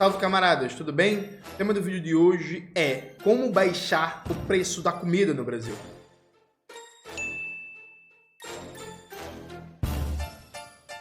Salve camaradas, tudo bem? O tema do vídeo de hoje é como baixar o preço da comida no Brasil.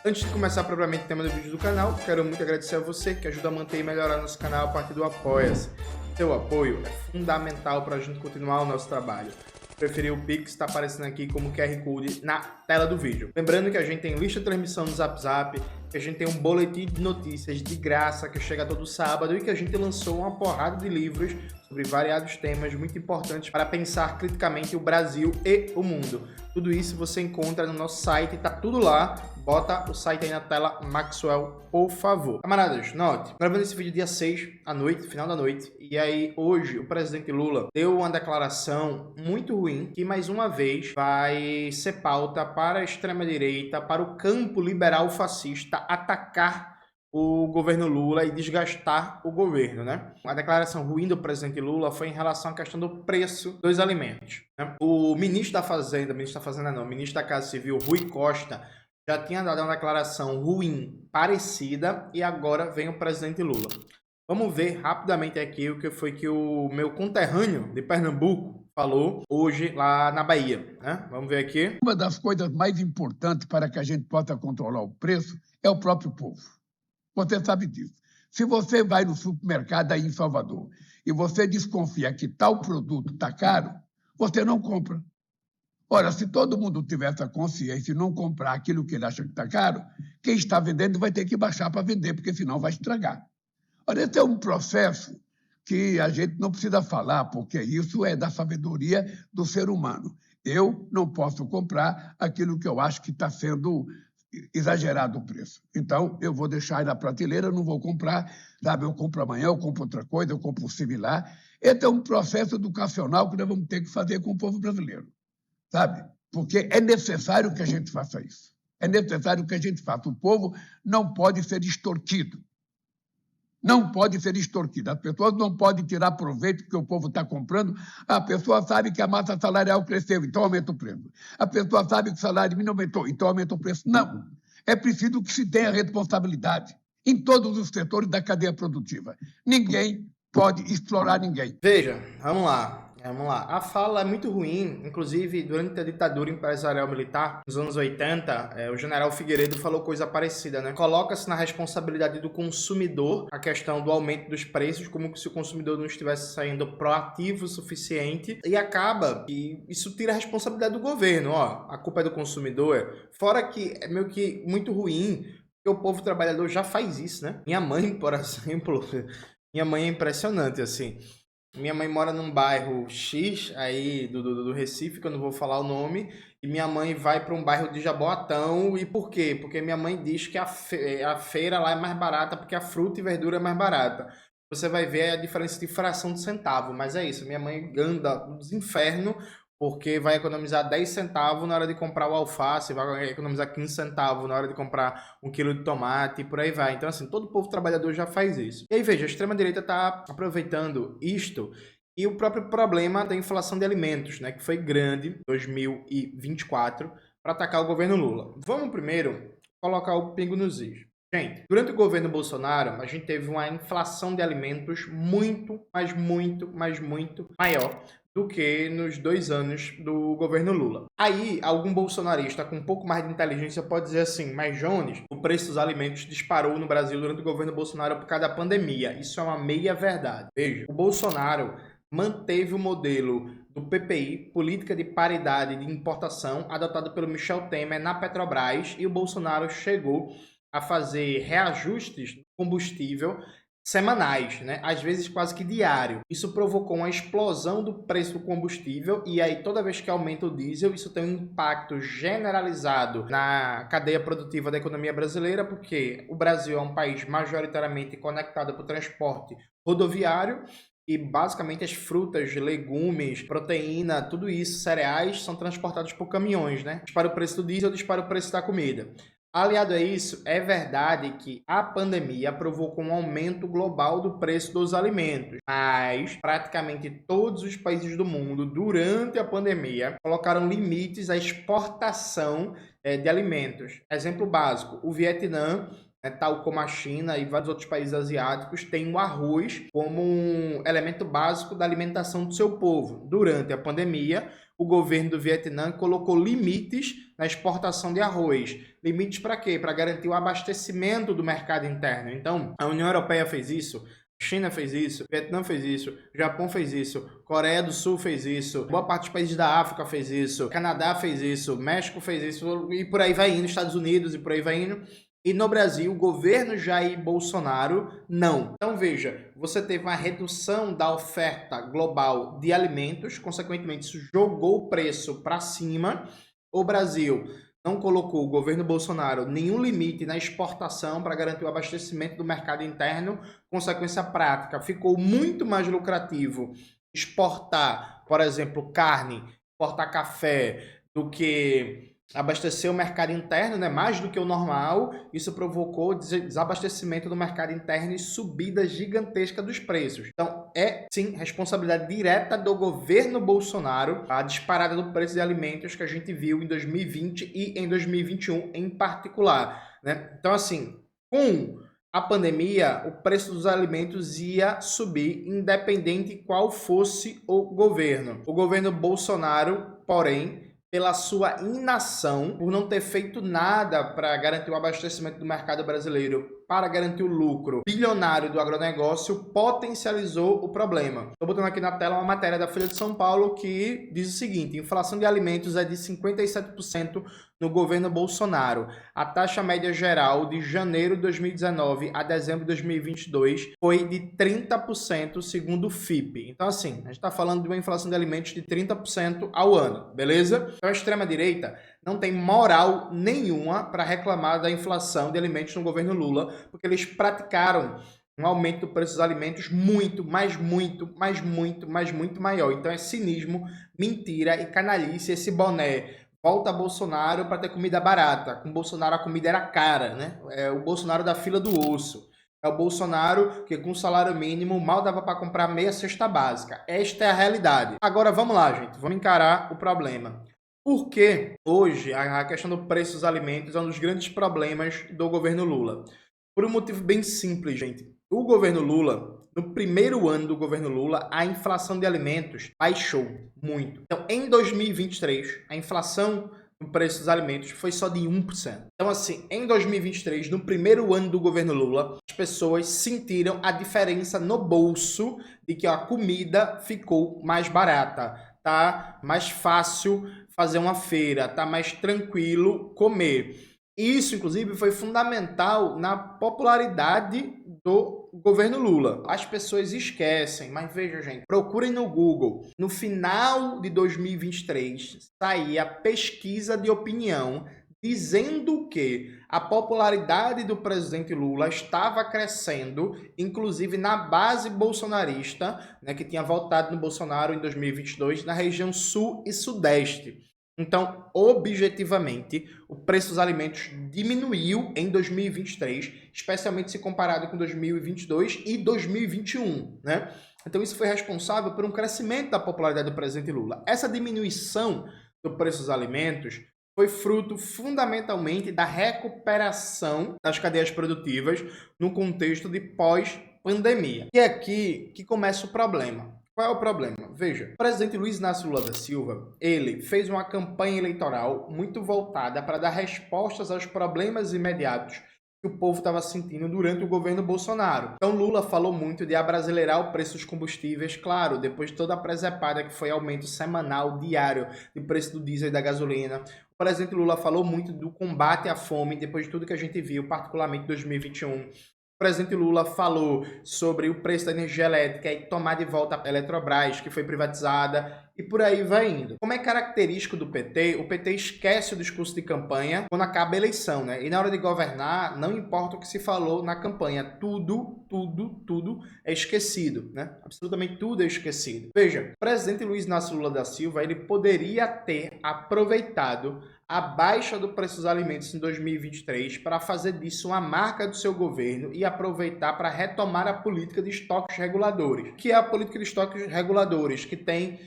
Antes de começar propriamente o tema do vídeo do canal, quero muito agradecer a você que ajuda a manter e melhorar nosso canal a partir do Apoia-se. Seu apoio é fundamental para a gente continuar o nosso trabalho. Se preferir o Pix, está aparecendo aqui como QR Code na tela do vídeo. Lembrando que a gente tem lista de transmissão no Zap Zap, que a gente tem um boletim de notícias de graça que chega todo sábado e que a gente lançou uma porrada de livros sobre variados temas muito importantes para pensar criticamente o Brasil e o mundo. Tudo isso você encontra no nosso site, tá tudo lá. Bota o site aí na tela, Maxwell, por favor. Camaradas, note, gravando esse vídeo dia 6 à noite, final da noite, e aí hoje o presidente Lula deu uma declaração muito ruim, que mais uma vez vai ser pauta para a extrema-direita, para o campo liberal fascista atacar o governo Lula e desgastar o governo, né? A declaração ruim do presidente Lula foi em relação à questão do preço dos alimentos, né? O ministro da ministro da Casa Civil, Rui Costa, já tinha dado uma declaração ruim, parecida, e agora vem o presidente Lula. Vamos ver rapidamente aqui o que foi que o meu conterrâneo de Pernambuco falou hoje lá na Bahia, né? Vamos ver aqui. Uma das coisas mais importantes para que a gente possa controlar o preço é o próprio povo. Você sabe disso. Se você vai no supermercado aí em Salvador e você desconfia que tal produto está caro, você não compra. Ora, se todo mundo tiver essa consciência e não comprar aquilo que ele acha que está caro, quem está vendendo vai ter que baixar para vender, porque senão vai estragar. Ora, esse é um processo que a gente não precisa falar, porque isso é da sabedoria do ser humano. Eu não posso comprar aquilo que eu acho que está sendo exagerado o preço. Então, eu vou deixar aí na prateleira, não vou comprar, sabe? Eu compro amanhã, eu compro outra coisa, eu compro um similar. Esse é um processo educacional que nós vamos ter que fazer com o povo brasileiro, sabe? Porque é necessário que a gente faça isso. É necessário que a gente faça. O povo não pode ser extorquido. Não pode ser extorquido. As pessoas não podem tirar proveito porque o povo está comprando. A pessoa sabe que a massa salarial cresceu, então aumenta o preço. A pessoa sabe que o salário mínimo aumentou, então aumenta o preço. Não. É preciso que se tenha responsabilidade em todos os setores da cadeia produtiva. Ninguém pode explorar ninguém. Veja, vamos lá. A fala é muito ruim, inclusive durante a ditadura empresarial militar, nos anos 80, o general Figueiredo falou coisa parecida, né? Coloca-se na responsabilidade do consumidor a questão do aumento dos preços, como se o consumidor não estivesse saindo proativo o suficiente, e acaba que isso tira a responsabilidade do governo, ó, a culpa é do consumidor, fora que é meio que muito ruim, porque o povo trabalhador já faz isso, né? Minha mãe, por exemplo, minha mãe é impressionante, assim. Minha mãe mora num bairro X aí do Recife, que eu não vou falar o nome, e minha mãe vai para um bairro de Jaboatão. E por quê? Porque minha mãe diz que a feira lá é mais barata porque a fruta e verdura é mais barata. Você vai ver a diferença de fração de centavo, mas é isso. Minha mãe anda dos infernos porque vai economizar 10 centavos na hora de comprar o alface, vai economizar 15 centavos na hora de comprar um quilo de tomate e por aí vai. Então, assim, todo povo trabalhador já faz isso. E aí, veja, a extrema-direita está aproveitando isto e o próprio problema da inflação de alimentos, né, que foi grande em 2024, para atacar o governo Lula. Vamos primeiro colocar o pingo nos is. Gente, durante o governo Bolsonaro, a gente teve uma inflação de alimentos muito maior do que nos 2 anos do governo Lula. Aí, algum bolsonarista com um pouco mais de inteligência pode dizer assim, mas Jones, o preço dos alimentos disparou no Brasil durante o governo Bolsonaro por causa da pandemia. Isso é uma meia verdade. Veja, o Bolsonaro manteve o modelo do PPI, Política de Paridade de Importação, adotado pelo Michel Temer na Petrobras, e o Bolsonaro chegou a fazer reajustes no combustível semanais, né? Às vezes quase que diário. Isso provocou uma explosão do preço do combustível e aí toda vez que aumenta o diesel, isso tem um impacto generalizado na cadeia produtiva da economia brasileira, porque o Brasil é um país majoritariamente conectado por transporte rodoviário e basicamente as frutas, legumes, proteína, tudo isso, cereais, são transportados por caminhões, né? Dispara o preço do diesel, dispara o preço da comida. Aliado a isso, é verdade que a pandemia provocou um aumento global do preço dos alimentos, mas praticamente todos os países do mundo, durante a pandemia, colocaram limites à exportação de alimentos. Exemplo básico, o Vietnã né, tal como a China e vários outros países asiáticos, têm o arroz como um elemento básico da alimentação do seu povo. Durante a pandemia, o governo do Vietnã colocou limites na exportação de arroz. Limites para quê? Para garantir o abastecimento do mercado interno. Então, a União Europeia fez isso, China fez isso, Vietnã fez isso, Japão fez isso, Coreia do Sul fez isso, boa parte dos países da África fez isso, Canadá fez isso, México fez isso, e por aí vai indo, Estados Unidos e por aí vai indo. E no Brasil, o governo Jair Bolsonaro, não. Então veja, você teve uma redução da oferta global de alimentos, consequentemente isso jogou o preço para cima. O Brasil não colocou, o governo Bolsonaro, nenhum limite na exportação para garantir o abastecimento do mercado interno. Consequência prática, ficou muito mais lucrativo exportar, por exemplo, carne, exportar café, do que abastecer o mercado interno, né, mais do que o normal. Isso provocou desabastecimento do mercado interno e subida gigantesca dos preços. Então, é sim responsabilidade direta do governo Bolsonaro a disparada do preço de alimentos que a gente viu em 2020 e em 2021 em particular, né? Então, assim, com a pandemia, o preço dos alimentos ia subir, independente qual fosse o governo. O governo Bolsonaro, porém, pela sua inação, por não ter feito nada para garantir o abastecimento do mercado brasileiro, para garantir o lucro bilionário do agronegócio, potencializou o problema. Estou botando aqui na tela uma matéria da Folha de São Paulo que diz o seguinte: inflação de alimentos é de 57% no governo Bolsonaro. A taxa média geral de janeiro de 2019 a dezembro de 2022 foi de 30%, segundo o FIPE. Então, assim, a gente está falando de uma inflação de alimentos de 30% ao ano, beleza? Então, a extrema-direita não tem moral nenhuma para reclamar da inflação de alimentos no governo Lula, porque eles praticaram um aumento do preço dos alimentos muito maior. Então, é cinismo, mentira e canalice esse boné. Volta Bolsonaro para ter comida barata. Com Bolsonaro a comida era cara, né? É o Bolsonaro da fila do osso. É o Bolsonaro que com salário mínimo mal dava para comprar meia cesta básica. Esta é a realidade. Agora vamos lá, gente. Vamos encarar o problema. Porque hoje a questão do preço dos alimentos é um dos grandes problemas do governo Lula. Por um motivo bem simples, gente. O governo Lula, no primeiro ano do governo Lula, a inflação de alimentos baixou muito. Então, em 2023, a inflação no preço dos alimentos foi só de 1%. Então, assim, em 2023, no primeiro ano do governo Lula, as pessoas sentiram a diferença no bolso de que a comida ficou mais barata, tá mais fácil fazer uma feira, tá mais tranquilo comer. Isso, inclusive, foi fundamental na popularidade do governo Lula. As pessoas esquecem, mas veja, gente, procurem no Google. No final de 2023, saía pesquisa de opinião dizendo que a popularidade do presidente Lula estava crescendo, inclusive na base bolsonarista, né, que tinha votado no Bolsonaro em 2022, na região sul e sudeste. Então, objetivamente, o preço dos alimentos diminuiu em 2023, especialmente se comparado com 2022 e 2021, né? Então, isso foi responsável por um crescimento da popularidade do presidente Lula. Essa diminuição do preço dos alimentos foi fruto fundamentalmente da recuperação das cadeias produtivas no contexto de pós-pandemia. E é aqui que começa o problema. Qual é o problema? Veja, o presidente Luiz Inácio Lula da Silva, ele fez uma campanha eleitoral muito voltada para dar respostas aos problemas imediatos que o povo estava sentindo durante o governo Bolsonaro. Então Lula falou muito de abrasileirar o preço dos combustíveis, claro, depois de toda a presepada que foi aumento semanal, diário, do preço do diesel e da gasolina. O presidente Lula falou muito do combate à fome, depois de tudo que a gente viu, particularmente em 2021. O presidente Lula falou sobre o preço da energia elétrica e tomar de volta a Eletrobras, que foi privatizada, e por aí vai indo. Como é característico do PT, o PT esquece o discurso de campanha quando acaba a eleição, né? E na hora de governar, não importa o que se falou na campanha, tudo é esquecido, né? Absolutamente tudo é esquecido. Veja, o presidente Luiz Inácio Lula da Silva, ele poderia ter aproveitado a baixa do preço dos alimentos em 2023 para fazer disso uma marca do seu governo e aproveitar para retomar a política de estoques reguladores. Que é a política de estoques reguladores, que tem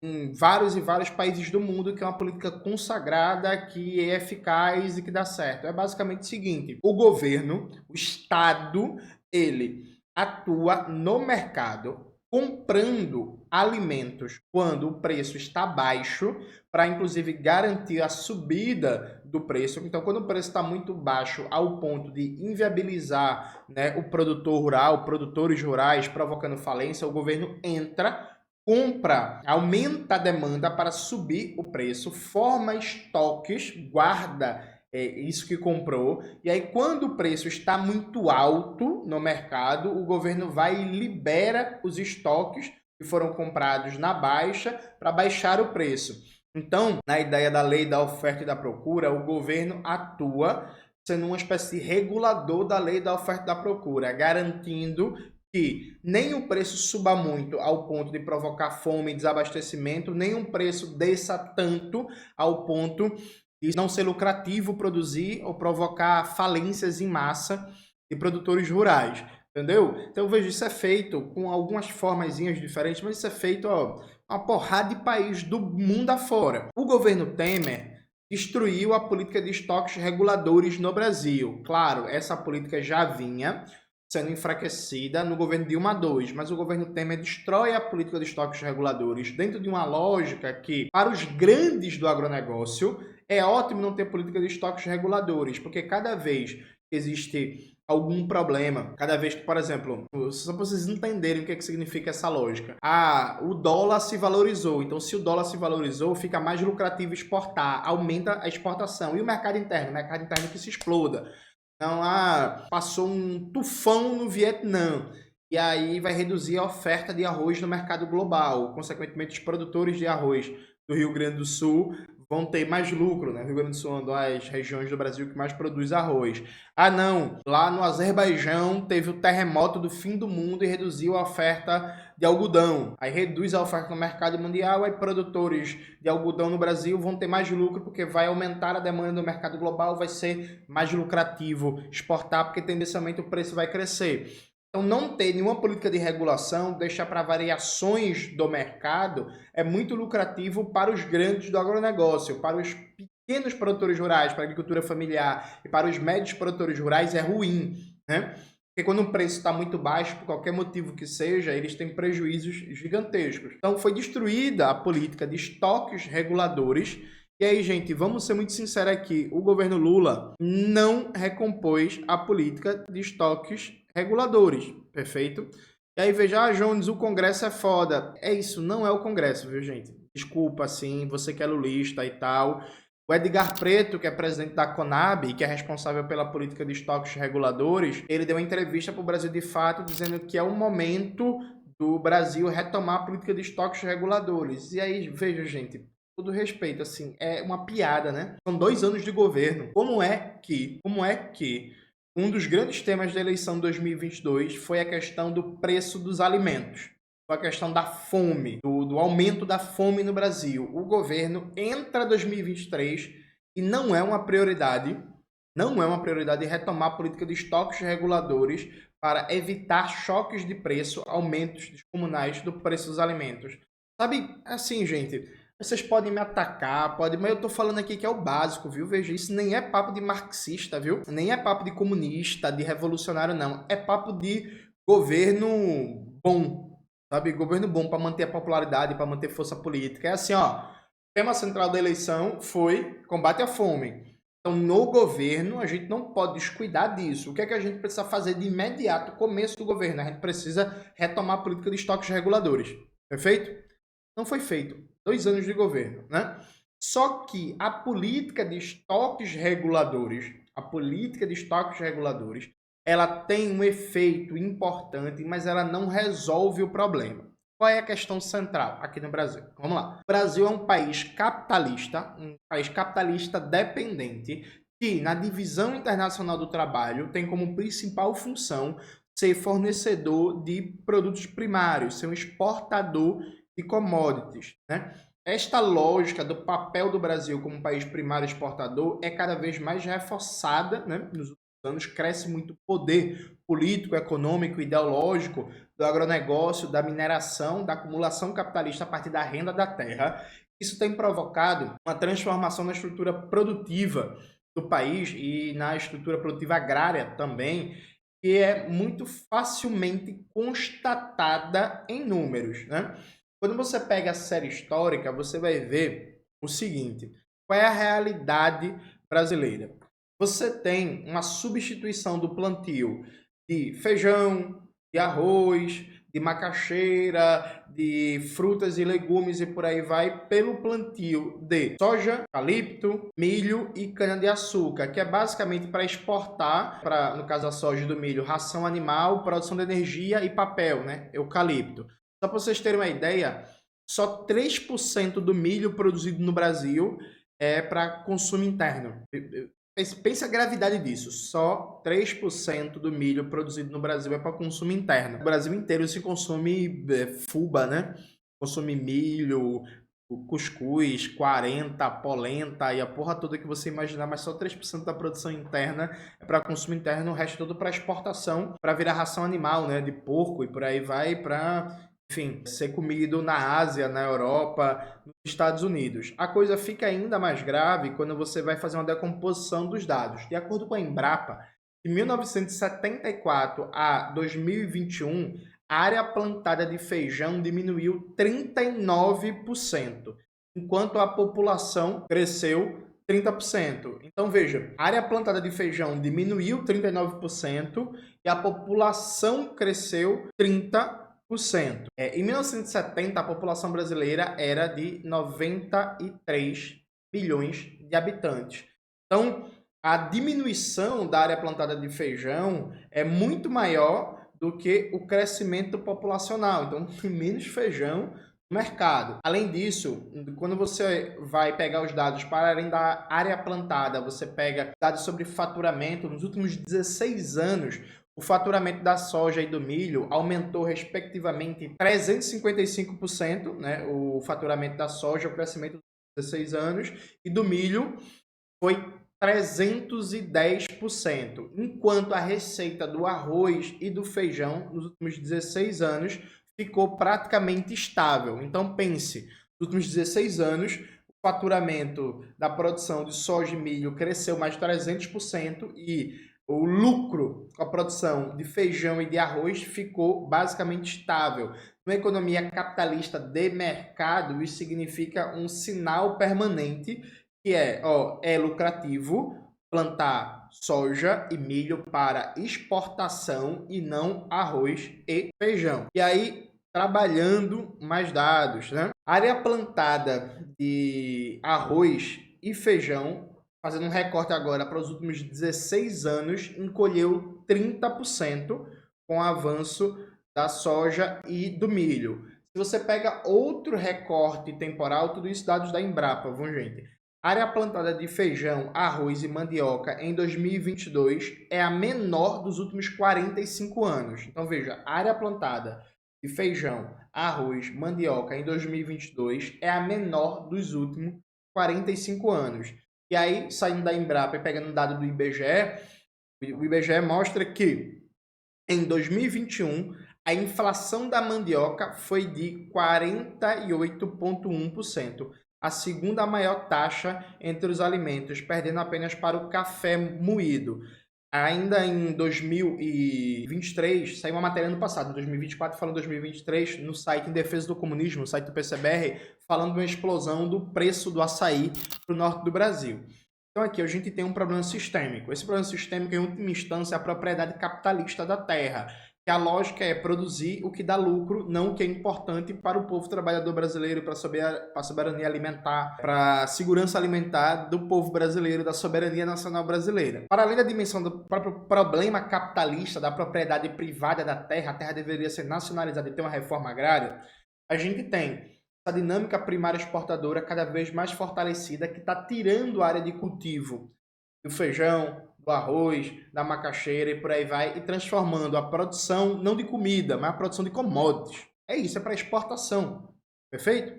em vários e vários países do mundo, que é uma política consagrada, que é eficaz e que dá certo. É basicamente o seguinte: o governo, o Estado, ele atua no mercado comprando alimentos quando o preço está baixo, para inclusive garantir a subida do preço. Então, quando o preço está muito baixo ao ponto de inviabilizar, né, o produtor rural, produtores rurais, provocando falência, o governo entra, compra, aumenta a demanda para subir o preço, forma estoques, guarda isso que comprou, e aí quando o preço está muito alto no mercado, o governo vai e libera os estoques que foram comprados na baixa para baixar o preço. Então, na ideia da lei da oferta e da procura, o governo atua sendo uma espécie de regulador da lei da oferta e da procura, garantindo que nem o preço suba muito ao ponto de provocar fome e desabastecimento, nem um preço desça tanto ao ponto de não ser lucrativo produzir ou provocar falências em massa de produtores rurais, entendeu? Então eu vejo isso é feito com algumas formazinhas diferentes, mas isso é feito, ó, uma porrada de país do mundo afora. O governo Temer destruiu a política de estoques reguladores no Brasil. Claro, essa política já vinha sendo enfraquecida no governo Dilma II, mas o governo Temer destrói a política de estoques reguladores dentro de uma lógica que, para os grandes do agronegócio, é ótimo não ter política de estoques reguladores, porque cada vez que existe algum problema, cada vez que, por exemplo, só para vocês entenderem o que significa essa lógica. O dólar se valorizou, então se o dólar se valorizou, fica mais lucrativo exportar, aumenta a exportação. E o mercado interno que se exploda. Então, passou um tufão no Vietnã, e aí vai reduzir a oferta de arroz no mercado global. Consequentemente, os produtores de arroz do Rio Grande do Sul vão ter mais lucro, né? O Rio Grande do Sul é uma das regiões do Brasil que mais produz arroz. Não, lá no Azerbaijão teve o terremoto do fim do mundo e reduziu a oferta de algodão. Aí reduz a oferta no mercado mundial, aí produtores de algodão no Brasil vão ter mais lucro porque vai aumentar a demanda no mercado global, vai ser mais lucrativo exportar porque tendencialmente o preço vai crescer. Então, não ter nenhuma política de regulação, deixar para variações do mercado, é muito lucrativo para os grandes do agronegócio, para os pequenos produtores rurais, para a agricultura familiar e para os médios produtores rurais é ruim, né? Porque quando o preço está muito baixo, por qualquer motivo que seja, eles têm prejuízos gigantescos. Então, foi destruída a política de estoques reguladores. E aí, gente, vamos ser muito sinceros aqui, o governo Lula não recompôs a política de estoques reguladores, perfeito? E aí, veja, Jones, o Congresso é foda. É isso, não é o Congresso, viu, gente? Desculpa, assim, você que é lulista e tal. O Edgar Preto, que é presidente da Conab, que é responsável pela política de estoques reguladores, ele deu uma entrevista para o Brasil de Fato, dizendo que é o momento do Brasil retomar a política de estoques reguladores. E aí, veja, gente, todo respeito, assim, é uma piada, né? São 2 anos de governo. Como é que um dos grandes temas da eleição de 2022 foi a questão do preço dos alimentos, foi a questão da fome, do aumento da fome no Brasil. O governo entra 2023 e não é uma prioridade retomar a política de estoques reguladores para evitar choques de preço, aumentos descomunais do preço dos alimentos. Sabe, assim, gente, vocês podem me atacar, mas eu tô falando aqui que é o básico, viu? Veja, isso nem é papo de marxista, viu? Nem é papo de comunista, de revolucionário, não. É papo de governo bom, sabe? Governo bom para manter a popularidade, para manter força política. É assim, ó, o tema central da eleição foi combate à fome. Então, no governo, a gente não pode descuidar disso. O que é que a gente precisa fazer de imediato, começo do governo? A gente precisa retomar a política de estoques reguladores. Perfeito? Não foi feito. 2 anos de governo, né? Só que a política de estoques reguladores, ela tem um efeito importante, mas ela não resolve o problema. Qual é a questão central aqui no Brasil? Vamos lá. O Brasil é um país capitalista dependente, que na divisão internacional do trabalho tem como principal função ser fornecedor de produtos primários, ser um exportador de commodities, né? Esta lógica do papel do Brasil como país primário exportador é cada vez mais reforçada, né, nos últimos anos cresce muito o poder político, econômico, ideológico do agronegócio, da mineração, da acumulação capitalista a partir da renda da terra. Isso tem provocado uma transformação na estrutura produtiva do país e na estrutura produtiva agrária também, que é muito facilmente constatada em números, né? Quando você pega a série histórica, você vai ver o seguinte: qual é a realidade brasileira? Você tem uma substituição do plantio de feijão, de arroz, de macaxeira, de frutas e legumes e por aí vai, pelo plantio de soja, eucalipto, milho e cana-de-açúcar, que é basicamente para exportar, para, no caso da soja e do milho, ração animal, produção de energia e papel, né? Eucalipto. Só para vocês terem uma ideia, só 3% do milho produzido no Brasil é para consumo interno. Pense a gravidade disso. Só 3% do milho produzido no Brasil é para consumo interno. No Brasil inteiro se consome fubá, né? Consome milho, cuscuz, 40, polenta e a porra toda que você imaginar, mas só 3% da produção interna é para consumo interno, o resto todo para exportação, para virar ração animal, né? De porco e por aí vai, para, enfim, ser comido na Ásia, na Europa, nos Estados Unidos. A coisa fica ainda mais grave quando você vai fazer uma decomposição dos dados. De acordo com a Embrapa, de 1974 a 2021, a área plantada de feijão diminuiu 39%, enquanto a população cresceu 30%. Então, veja, a área plantada de feijão diminuiu 39% e a população cresceu 30%. Em 1970, a população brasileira era de 93 milhões de habitantes. Então, a diminuição da área plantada de feijão é muito maior do que o crescimento populacional. Então, tem menos feijão no mercado. Além disso, quando você vai pegar os dados para além da área plantada, você pega dados sobre faturamento. Nos últimos 16 anos, o faturamento da soja e do milho aumentou respectivamente 355%, né? O faturamento da soja, o crescimento dos 16 anos, e do milho foi 310%, enquanto a receita do arroz e do feijão nos últimos 16 anos ficou praticamente estável. Então pense, nos últimos 16 anos, o faturamento da produção de soja e milho cresceu mais de 300% e o lucro com a produção de feijão e de arroz ficou basicamente estável. Numa economia capitalista de mercado, isso significa um sinal permanente que é lucrativo plantar soja e milho para exportação e não arroz e feijão. E aí, trabalhando mais dados, né? A área plantada de arroz e feijão, fazendo um recorte agora para os últimos 16 anos, encolheu 30% com o avanço da soja e do milho. Se você pega outro recorte temporal, tudo isso dados da Embrapa, viu, gente? A área plantada de feijão, arroz e mandioca em 2022 é a menor dos últimos 45 anos. Então, veja, a área plantada de feijão, arroz, mandioca em 2022 é a menor dos últimos 45 anos. E aí, saindo da Embrapa e pegando dado do IBGE, o IBGE mostra que em 2021 a inflação da mandioca foi de 48,1%. A segunda maior taxa entre os alimentos, perdendo apenas para o café moído. Ainda em 2023, saiu uma matéria no passado, em 2024, falando 2023, no site Em Defesa do Comunismo, no site do PCBR, falando de uma explosão do preço do açaí para o norte do Brasil. Então aqui a gente tem um problema sistêmico. Esse problema sistêmico, em última instância, é a propriedade capitalista da terra, que a lógica é produzir o que dá lucro, não o que é importante para o povo trabalhador brasileiro, para a soberania alimentar, para a segurança alimentar do povo brasileiro, da soberania nacional brasileira. Para além da dimensão do próprio problema capitalista da propriedade privada da terra, a terra deveria ser nacionalizada e ter uma reforma agrária, a gente tem essa dinâmica primária exportadora cada vez mais fortalecida, que está tirando a área de cultivo do feijão, do arroz, da macaxeira e por aí vai, e transformando a produção, não de comida, mas a produção de commodities. É isso, é para exportação. Perfeito?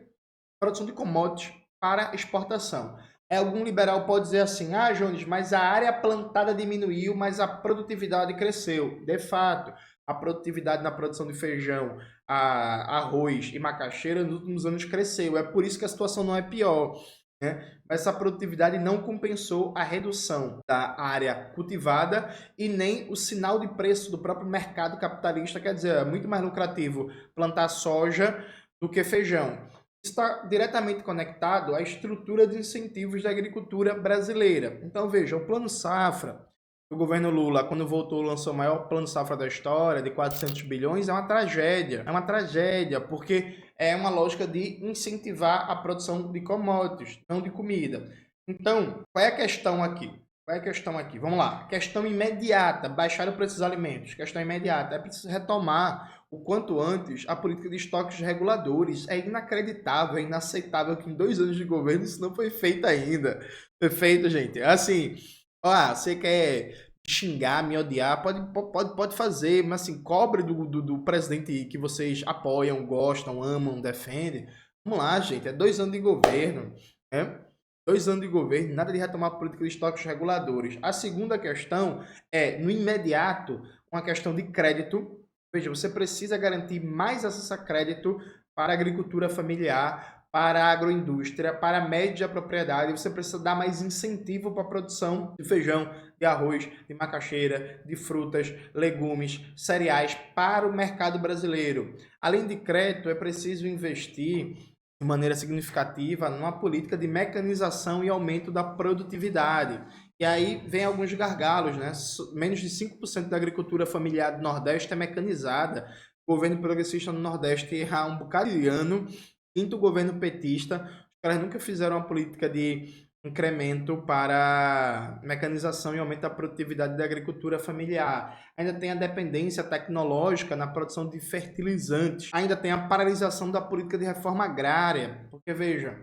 Produção de commodities para exportação. Algum liberal pode dizer assim, ah, Jones, mas a área plantada diminuiu, mas a produtividade cresceu. De fato, a produtividade na produção de feijão, arroz e macaxeira nos últimos anos cresceu. É por isso que a situação não é pior, né? Mas essa produtividade não compensou a redução da área cultivada e nem o sinal de preço do próprio mercado capitalista. Quer dizer, é muito mais lucrativo plantar soja do que feijão. Está diretamente conectado à estrutura de incentivos da agricultura brasileira. Então, veja, o Plano Safra, o governo Lula, quando voltou, lançou o maior plano safra da história, de 400 bilhões, é uma tragédia. É uma tragédia, porque é uma lógica de incentivar a produção de commodities, não de comida. Então, qual é a questão aqui? Qual é a questão aqui? Vamos lá. Questão imediata, baixar o preço dos alimentos. Questão imediata, é preciso retomar o quanto antes a política de estoques reguladores. É inacreditável, é inaceitável que em 2 anos de governo isso não foi feito ainda. Perfeito, gente. Assim, ó, você quer xingar, me odiar, pode fazer, mas assim, cobre do presidente que vocês apoiam, gostam, amam, defendem. Vamos lá, gente, é 2 anos de governo, né? 2 anos de governo, nada de retomar a política de estoques reguladores. A segunda questão é, no imediato, uma questão de crédito. Veja, você precisa garantir mais acesso a crédito para a agricultura familiar, para a agroindústria, para a média propriedade. Você precisa dar mais incentivo para a produção de feijão, de arroz, de macaxeira, de frutas, legumes, cereais para o mercado brasileiro. Além de crédito, é preciso investir de maneira significativa numa política de mecanização e aumento da produtividade. E aí vem alguns gargalos, né? Menos de 5% da agricultura familiar do Nordeste é mecanizada. O governo progressista no Nordeste há um bocado de ano, quinto governo petista, os caras nunca fizeram uma política de incremento para mecanização e aumento da produtividade da agricultura familiar. Ainda tem a dependência tecnológica na produção de fertilizantes. Ainda tem a paralisação da política de reforma agrária. Porque, veja,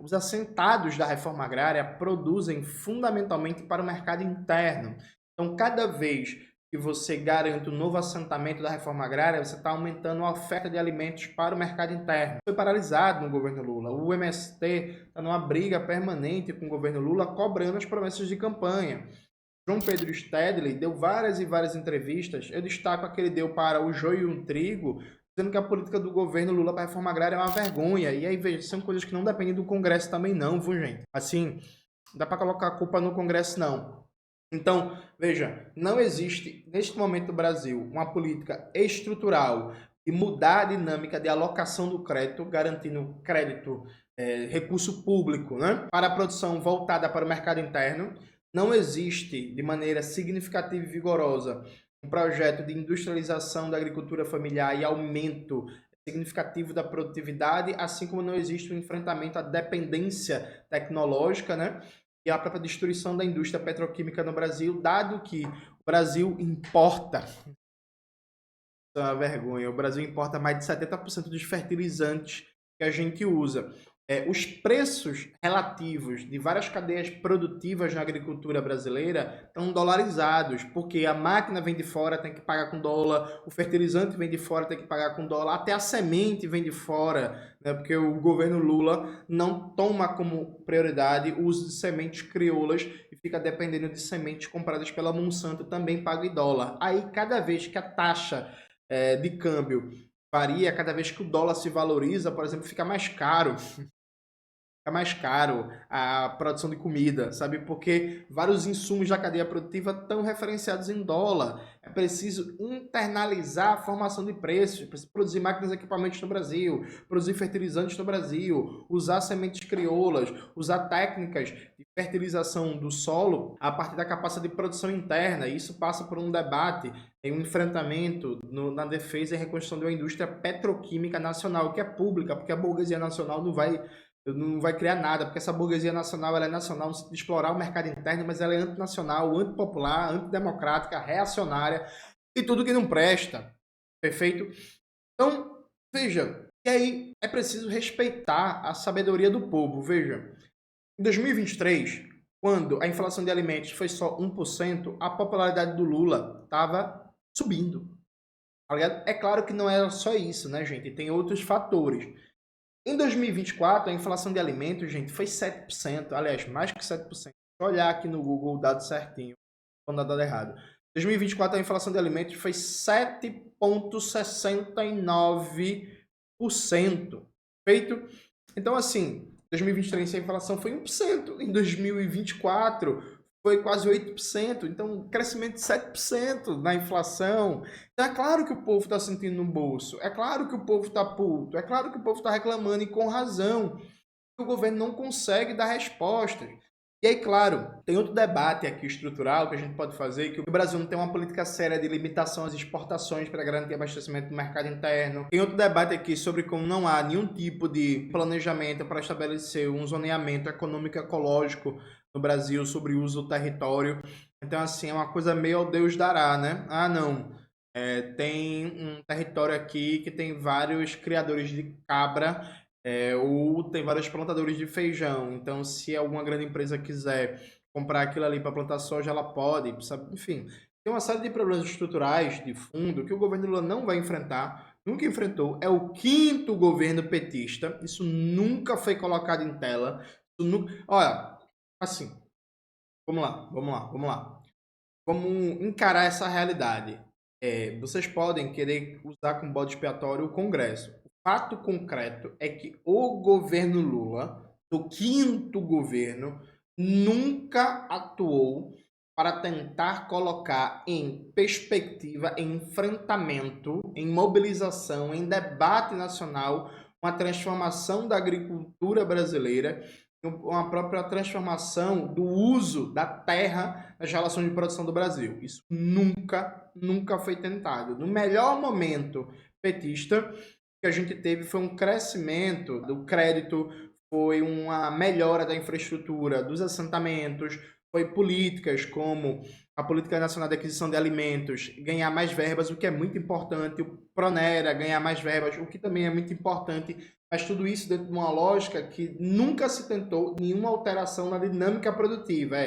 os assentados da reforma agrária produzem fundamentalmente para o mercado interno. Então, cada vez que você garante um novo assentamento da reforma agrária, você está aumentando a oferta de alimentos para o mercado interno. Foi paralisado no governo Lula. O MST está numa briga permanente com o governo Lula, cobrando as promessas de campanha. João Pedro Stedley deu várias e várias entrevistas. Eu destaco a que ele deu para o Joio e um Trigo, dizendo que a política do governo Lula para a reforma agrária é uma vergonha. E aí, veja, são coisas que não dependem do Congresso também não, viu, gente? Assim, não dá para colocar a culpa no Congresso, não. Então, veja, não existe, neste momento no Brasil, uma política estrutural de mudar a dinâmica de alocação do crédito, garantindo crédito, recurso público, né, para a produção voltada para o mercado interno. Não existe, de maneira significativa e vigorosa, um projeto de industrialização da agricultura familiar e aumento significativo da produtividade, assim como não existe um enfrentamento à dependência tecnológica, né? E a própria destruição da indústria petroquímica no Brasil, dado que o Brasil importa, é uma vergonha, o Brasil importa mais de 70% dos fertilizantes que a gente usa. Os preços relativos de várias cadeias produtivas na agricultura brasileira estão dolarizados, porque a máquina vem de fora, tem que pagar com dólar, o fertilizante vem de fora, tem que pagar com dólar, até a semente vem de fora, né? Porque o governo Lula não toma como prioridade o uso de sementes crioulas e fica dependendo de sementes compradas pela Monsanto, também paga em dólar. Aí, cada vez que a taxa de câmbio varia, cada vez que o dólar se valoriza, por exemplo, fica mais caro a produção de comida, sabe? Porque vários insumos da cadeia produtiva estão referenciados em dólar. É preciso internalizar a formação de preços, preciso produzir máquinas e equipamentos no Brasil, produzir fertilizantes no Brasil, usar sementes crioulas, usar técnicas de fertilização do solo a partir da capacidade de produção interna. Isso passa por um debate, um enfrentamento na defesa e reconstrução de uma indústria petroquímica nacional, que é pública, porque a burguesia nacional não vai criar nada, porque essa burguesia nacional, ela é nacional no sentido de explorar o mercado interno, mas ela é antinacional, antipopular, antidemocrática, reacionária e tudo que não presta. Perfeito? Então, veja, e aí é preciso respeitar a sabedoria do povo. Veja, em 2023, quando a inflação de alimentos foi só 1%, a popularidade do Lula estava subindo. Tá ligado? É claro que não era só isso, né, gente? Tem outros fatores. Em 2024, a inflação de alimentos, gente, foi 7%. Aliás, mais que 7%. Vou olhar aqui no Google o dado certinho, não dá dado errado. Em 2024, a inflação de alimentos foi 7,69%. Feito? Então, assim, em 2023 a inflação foi 1%. Em 2024 foi quase 8%. Então, crescimento de 7% na inflação. Então, é claro que o povo está sentindo no bolso. É claro que o povo está puto. É claro que o povo está reclamando e com razão. O governo não consegue dar respostas. E aí, claro, tem outro debate aqui estrutural que a gente pode fazer, que o Brasil não tem uma política séria de limitação às exportações para garantir abastecimento do mercado interno. Tem outro debate aqui sobre como não há nenhum tipo de planejamento para estabelecer um zoneamento econômico e ecológico no Brasil sobre o uso do território. Então, assim, é uma coisa meio ao Deus dará, né? Ah, não. Tem um território aqui que tem vários criadores de cabra ou tem vários plantadores de feijão. Então, se alguma grande empresa quiser comprar aquilo ali para plantar soja, ela pode, sabe? Enfim, tem uma série de problemas estruturais de fundo que o governo Lula não vai enfrentar, nunca enfrentou. É o quinto governo petista, isso nunca foi colocado em tela. Olha, assim, vamos lá. Vamos encarar essa realidade. Vocês podem querer usar como bode expiatório o Congresso. Fato concreto é que o governo Lula, o quinto governo, nunca atuou para tentar colocar em perspectiva, em enfrentamento, em mobilização, em debate nacional, uma transformação da agricultura brasileira, uma própria transformação do uso da terra nas relações de produção do Brasil. Isso nunca foi tentado. No melhor momento petista, que a gente teve foi um crescimento do crédito, foi uma melhora da infraestrutura dos assentamentos, foi políticas como a Política Nacional de Aquisição de Alimentos ganhar mais verbas, o que é muito importante, o Pronera ganhar mais verbas, o que também é muito importante, mas tudo isso dentro de uma lógica que nunca se tentou nenhuma alteração na dinâmica produtiva.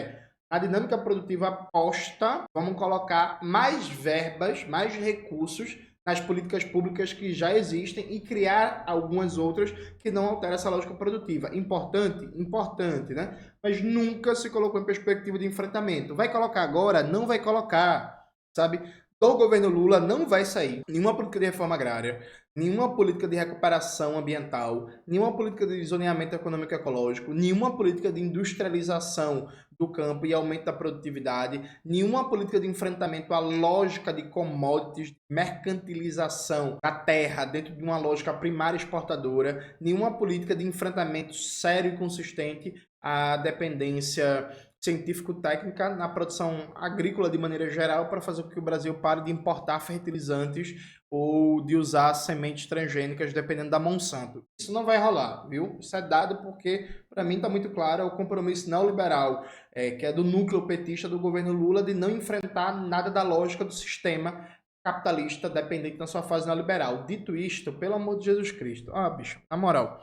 A dinâmica produtiva aposta, vamos colocar mais verbas, mais recursos nas políticas públicas que já existem e criar algumas outras que não alteram essa lógica produtiva. Importante, né? Mas nunca se colocou em perspectiva de enfrentamento. Vai colocar agora? Não vai colocar, sabe? Do governo Lula não vai sair nenhuma política de reforma agrária, nenhuma política de recuperação ambiental, nenhuma política de zoneamento econômico e ecológico, nenhuma política de industrialização do campo e aumento da produtividade, nenhuma política de enfrentamento à lógica de commodities, mercantilização da terra dentro de uma lógica primária exportadora, nenhuma política de enfrentamento sério e consistente à dependência científico-técnica na produção agrícola de maneira geral para fazer com que o Brasil pare de importar fertilizantes ou de usar sementes transgênicas dependendo da Monsanto. Isso não vai rolar, viu? Isso é dado porque, para mim, está muito claro, é o compromisso neoliberal, que é do núcleo petista do governo Lula, de não enfrentar nada da lógica do sistema capitalista dependente na sua fase neoliberal. Dito isto, pelo amor de Jesus Cristo, bicho, na moral,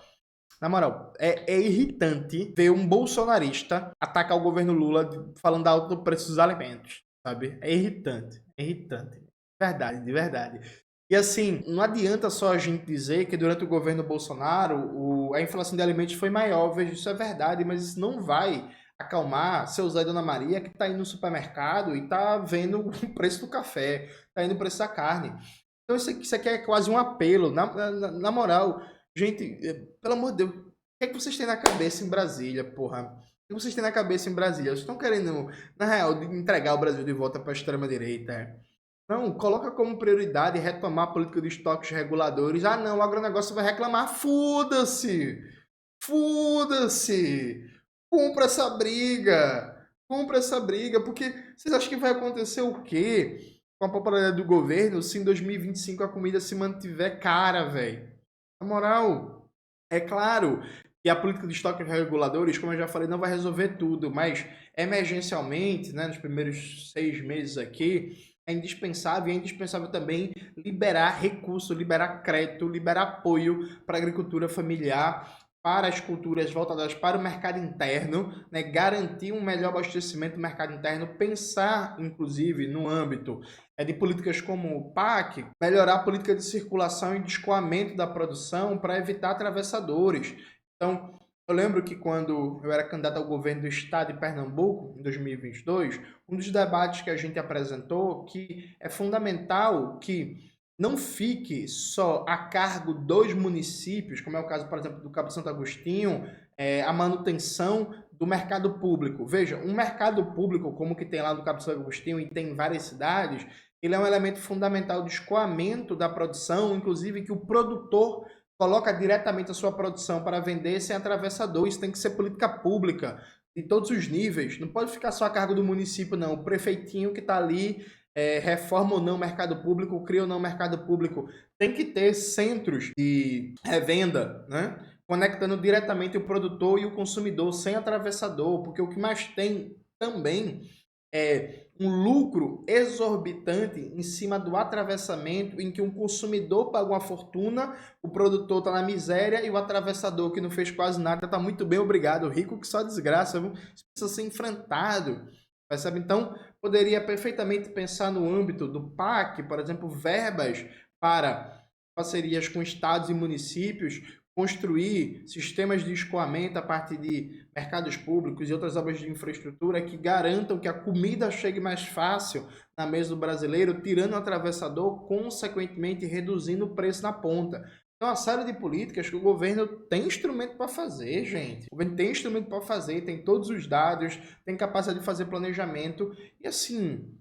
é irritante ver um bolsonarista atacar o governo Lula falando da alta do preço dos alimentos, sabe? É irritante. De verdade. E assim, não adianta só a gente dizer que durante o governo Bolsonaro a inflação de alimentos foi maior. Veja, isso é verdade, mas isso não vai acalmar seu Zé e Dona Maria que está indo no supermercado e está vendo o preço do café, está indo o preço da carne. Então isso aqui é quase um apelo. Na moral, gente, pelo amor de Deus, o que é que vocês têm na cabeça em Brasília, porra? O que vocês têm na cabeça em Brasília? Vocês estão querendo, na real, entregar o Brasil de volta para a extrema-direita? Não, coloca como prioridade retomar a política de estoques reguladores. Ah, não, o agronegócio vai reclamar. Foda-se! Foda-se! Compra essa briga! Compra essa briga, porque vocês acham que vai acontecer o quê com a popularidade do governo se em 2025 a comida se mantiver cara, velho? Na moral, é claro que a política de estoques reguladores, como eu já falei, não vai resolver tudo, mas emergencialmente, né, nos primeiros 6 meses aqui, é indispensável e é indispensável também liberar recurso, liberar crédito, liberar apoio para a agricultura familiar para as culturas voltadas para o mercado interno, né, garantir um melhor abastecimento do mercado interno, pensar, inclusive, no âmbito de políticas como o PAC, melhorar a política de circulação e de escoamento da produção para evitar atravessadores. Então, eu lembro que quando eu era candidato ao governo do estado de Pernambuco, em 2022, um dos debates que a gente apresentou que é fundamental que não fique só a cargo dos municípios, como é o caso, por exemplo, do Cabo Santo Agostinho, a manutenção do mercado público. Veja, um mercado público, como que tem lá no Cabo Santo Agostinho e tem em várias cidades, ele é um elemento fundamental de escoamento da produção, inclusive que o produtor coloca diretamente a sua produção para vender sem atravessador. Isso tem que ser política pública de todos os níveis. Não pode ficar só a cargo do município, não. O prefeitinho que está ali reforma ou não o mercado público, cria ou não o mercado público. Tem que ter centros de revenda, né? Conectando diretamente o produtor e o consumidor sem atravessador, porque o que mais tem também é um lucro exorbitante em cima do atravessamento, em que um consumidor paga uma fortuna, o produtor está na miséria e o atravessador, que não fez quase nada, está muito bem, obrigado. O rico que só desgraça, viu? Isso precisa ser enfrentado. Percebe? Então, poderia perfeitamente pensar no âmbito do PAC, por exemplo, verbas para parcerias com estados e municípios, construir sistemas de escoamento a partir de mercados públicos e outras obras de infraestrutura que garantam que a comida chegue mais fácil na mesa do brasileiro, tirando o atravessador, consequentemente reduzindo o preço na ponta. Então, uma série de políticas que o governo tem instrumento para fazer, gente. O governo tem instrumento para fazer, tem todos os dados, tem capacidade de fazer planejamento. E assim,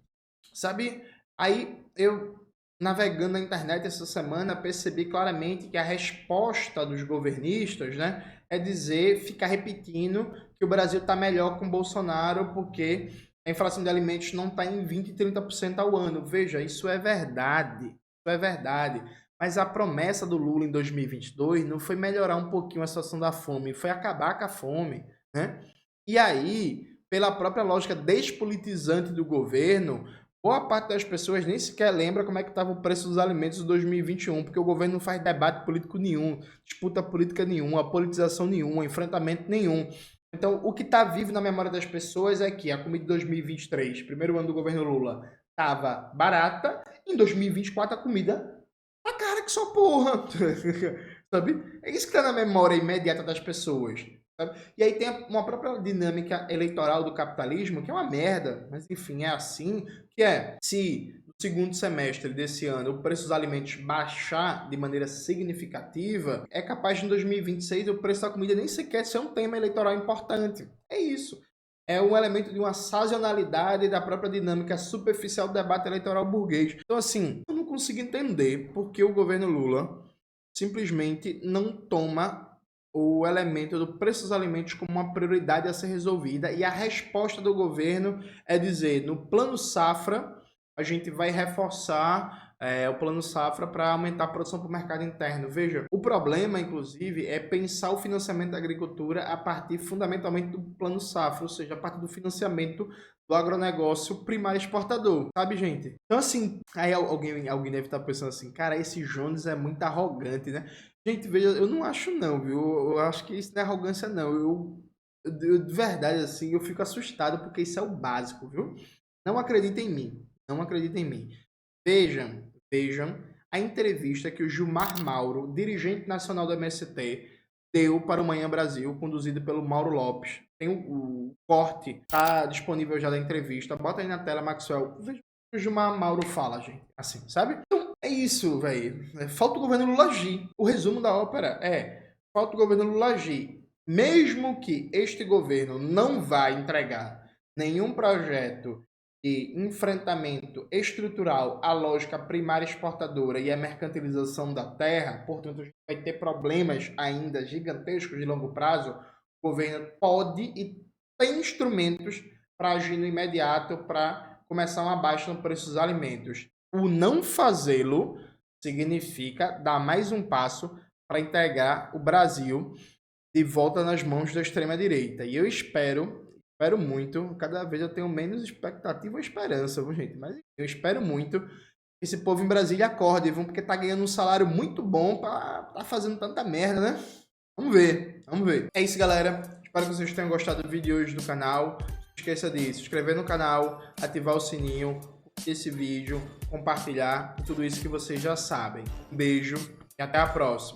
sabe? Aí eu, navegando na internet essa semana, percebi claramente que a resposta dos governistas, né, é dizer, ficar repetindo que o Brasil está melhor com Bolsonaro porque a inflação de alimentos não está em 20% e 30% ao ano. Veja, isso é verdade. Isso é verdade. Mas a promessa do Lula em 2022 não foi melhorar um pouquinho a situação da fome, foi acabar com a fome, né? E aí, pela própria lógica despolitizante do governo, boa parte das pessoas nem sequer lembra como é que estava o preço dos alimentos em 2021, porque o governo não faz debate político nenhum, disputa política nenhuma, politização nenhuma, enfrentamento nenhum. Então, o que está vivo na memória das pessoas é que a comida de 2023, primeiro ano do governo Lula, estava barata, em 2024 a comida tá cara que só porra, sabe? É isso que está na memória imediata das pessoas. Sabe? E aí tem uma própria dinâmica eleitoral do capitalismo, que é uma merda, mas enfim, é assim, que é, se no segundo semestre desse ano o preço dos alimentos baixar de maneira significativa, é capaz de em 2026 o preço da comida nem sequer ser um tema eleitoral importante. É isso. É um elemento de uma sazonalidade da própria dinâmica superficial do debate eleitoral burguês. Então, assim, eu não consigo entender por que o governo Lula simplesmente não toma o elemento do preço dos alimentos como uma prioridade a ser resolvida, e a resposta do governo é dizer, no plano safra, a gente vai reforçar o plano safra para aumentar a produção para o mercado interno. Veja, o problema, inclusive, é pensar o financiamento da agricultura a partir fundamentalmente do plano safra, ou seja, a partir do financiamento do agronegócio primário exportador, sabe, gente? Então, assim, aí alguém deve estar pensando assim, cara, esse Jones é muito arrogante, né? Gente, veja, eu não acho não, viu? Eu acho que isso não é arrogância, não. De verdade, assim, eu fico assustado porque isso é o básico, viu? Não acredita em mim. Não acredita em mim. Vejam a entrevista que o Gilmar Mauro, dirigente nacional do MST, deu para o Manhã Brasil, conduzido pelo Mauro Lopes. Tem o corte, tá disponível já da entrevista. Bota aí na tela, Maxwell. Veja o que o Gilmar Mauro fala, gente. Assim, sabe? Então, é isso, velho. Falta o governo Lula agir. O resumo da ópera é: falta o governo Lula agir. Mesmo que este governo não vá entregar nenhum projeto de enfrentamento estrutural à lógica primária exportadora e à mercantilização da terra, portanto, a gente vai ter problemas ainda gigantescos de longo prazo, o governo pode e tem instrumentos para agir no imediato para começar uma baixa no preço dos alimentos. O não fazê-lo significa dar mais um passo para entregar o Brasil de volta nas mãos da extrema-direita. E eu espero muito, cada vez eu tenho menos expectativa ou esperança, viu, gente? Mas eu espero muito que esse povo em Brasília acorde, viu? Porque tá ganhando um salário muito bom para tá fazendo tanta merda, né? Vamos ver, vamos ver. É isso, galera. Espero que vocês tenham gostado do vídeo hoje do canal. Não esqueça de se inscrever no canal, ativar o sininho, curtir esse vídeo, compartilhar e tudo isso que vocês já sabem. Um beijo e até a próxima.